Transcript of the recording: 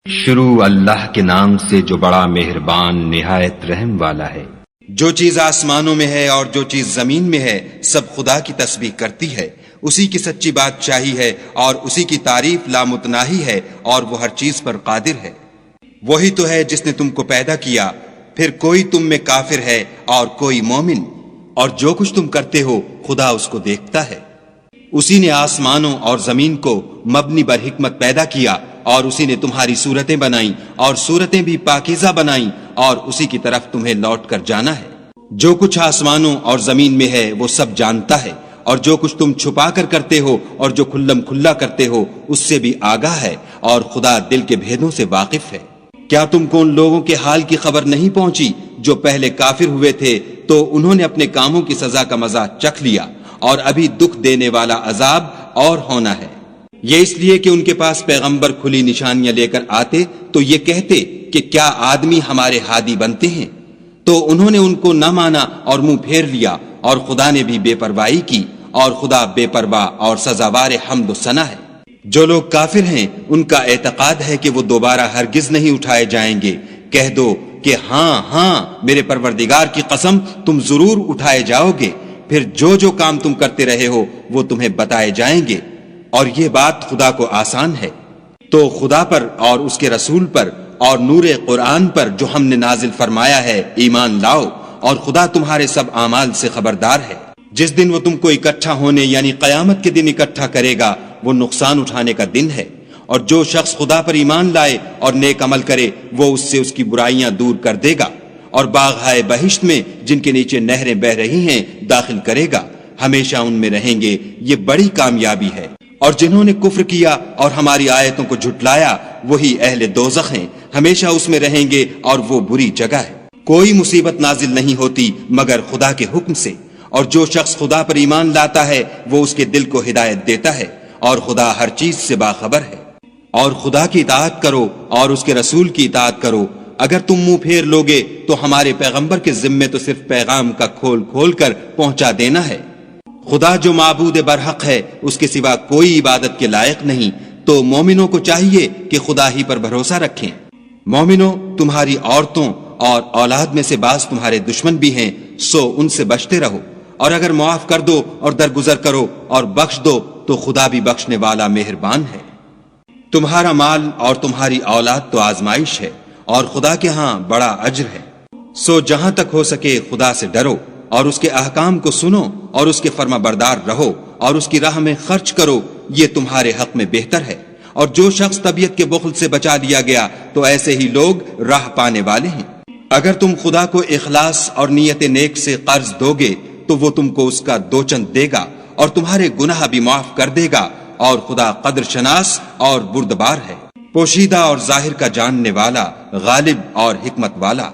شروع اللہ کے نام سے جو بڑا مہربان نہایت رحم والا ہے۔ جو چیز آسمانوں میں ہے اور جو چیز زمین میں ہے سب خدا کی تسبیح کرتی ہے، اسی کی سچی بادشاہی ہے اور اسی کی تعریف لامتناہی ہے اور وہ ہر چیز پر قادر ہے۔ وہی تو ہے جس نے تم کو پیدا کیا، پھر کوئی تم میں کافر ہے اور کوئی مومن، اور جو کچھ تم کرتے ہو خدا اس کو دیکھتا ہے۔ اسی نے آسمانوں اور زمین کو مبنی بر حکمت پیدا کیا، اور اسی نے تمہاری صورتیں بنائیں اور صورتیں بھی پاکیزہ بنائیں، اور اسی کی طرف تمہیں لوٹ کر جانا ہے۔ جو کچھ آسمانوں اور زمین میں ہے وہ سب جانتا ہے، اور جو کچھ تم چھپا کر کرتے ہو اور جو کھلم کھلا کرتے ہو اس سے بھی آگاہ ہے، اور خدا دل کے بھیدوں سے واقف ہے۔ کیا تم کو ان لوگوں کے حال کی خبر نہیں پہنچی جو پہلے کافر ہوئے تھے تو انہوں نے اپنے کاموں کی سزا کا مزہ چکھ لیا، اور ابھی دکھ دینے والا عذاب اور ہونا ہے۔ یہ اس لیے کہ ان کے پاس پیغمبر کھلی نشانیاں لے کر آتے تو یہ کہتے کہ کیا آدمی ہمارے ہادی بنتے ہیں، تو انہوں نے ان کو نہ مانا اور منہ پھیر لیا، اور خدا نے بھی بے پرواہی کی، اور خدا بے پرواہ اور سزاوار حمد و ثنا ہے۔ جو لوگ کافر ہیں ان کا اعتقاد ہے کہ وہ دوبارہ ہرگز نہیں اٹھائے جائیں گے۔ کہہ دو کہ ہاں ہاں میرے پروردگار کی قسم تم ضرور اٹھائے جاؤ گے، پھر جو کام تم کرتے رہے ہو وہ تمہیں بتائے جائیں گے، اور یہ بات خدا کو آسان ہے۔ تو خدا پر اور اس کے رسول پر اور نور قرآن پر جو ہم نے نازل فرمایا ہے ایمان لاؤ، اور خدا تمہارے سب اعمال سے خبردار ہے۔ جس دن وہ تم کو اکٹھا ہونے یعنی قیامت کے دن اکٹھا کرے گا وہ نقصان اٹھانے کا دن ہے، اور جو شخص خدا پر ایمان لائے اور نیک عمل کرے وہ اس سے اس کی برائیاں دور کر دے گا، اور باغہائے بہشت میں جن کے نیچے نہریں بہ رہی ہیں داخل کرے گا، ہمیشہ ان میں رہیں گے۔ یہ بڑی کامیابی ہے۔ اور جنہوں نے کفر کیا اور ہماری آیتوں کو جھٹلایا وہی اہل دوزخ ہیں، ہمیشہ اس میں رہیں گے، اور وہ بری جگہ ہے۔ کوئی مصیبت نازل نہیں ہوتی مگر خدا کے حکم سے، اور جو شخص خدا پر ایمان لاتا ہے وہ اس کے دل کو ہدایت دیتا ہے، اور خدا ہر چیز سے باخبر ہے۔ اور خدا کی اطاعت کرو اور اس کے رسول کی اطاعت کرو۔ اگر تم منہ پھیر لوگے تو ہمارے پیغمبر کے ذمے تو صرف پیغام کا کھول کھول کر پہنچا دینا ہے۔ خدا جو معبود برحق ہے اس کے سوا کوئی عبادت کے لائق نہیں، تو مومنوں کو چاہیے کہ خدا ہی پر بھروسہ رکھیں۔ مومنوں، تمہاری عورتوں اور اولاد میں سے بعض تمہارے دشمن بھی ہیں، سو ان سے بچتے رہو، اور اگر معاف کر دو اور درگزر کرو اور بخش دو تو خدا بھی بخشنے والا مہربان ہے۔ تمہارا مال اور تمہاری اولاد تو آزمائش ہے، اور خدا کے ہاں بڑا اجر ہے۔ سو جہاں تک ہو سکے خدا سے ڈرو، اور اس کے احکام کو سنو اور اس کے فرما بردار رہو، اور اس کی راہ میں خرچ کرو، یہ تمہارے حق میں بہتر ہے۔ اور جو شخص طبیعت کے بخل سے بچا لیا گیا تو ایسے ہی لوگ راہ پانے والے ہیں۔ اگر تم خدا کو اخلاص اور نیت نیک سے قرض دو گے تو وہ تم کو اس کا دوچند دے گا، اور تمہارے گناہ بھی معاف کر دے گا، اور خدا قدر شناس اور بردبار ہے، پوشیدہ اور ظاہر کا جاننے والا، غالب اور حکمت والا۔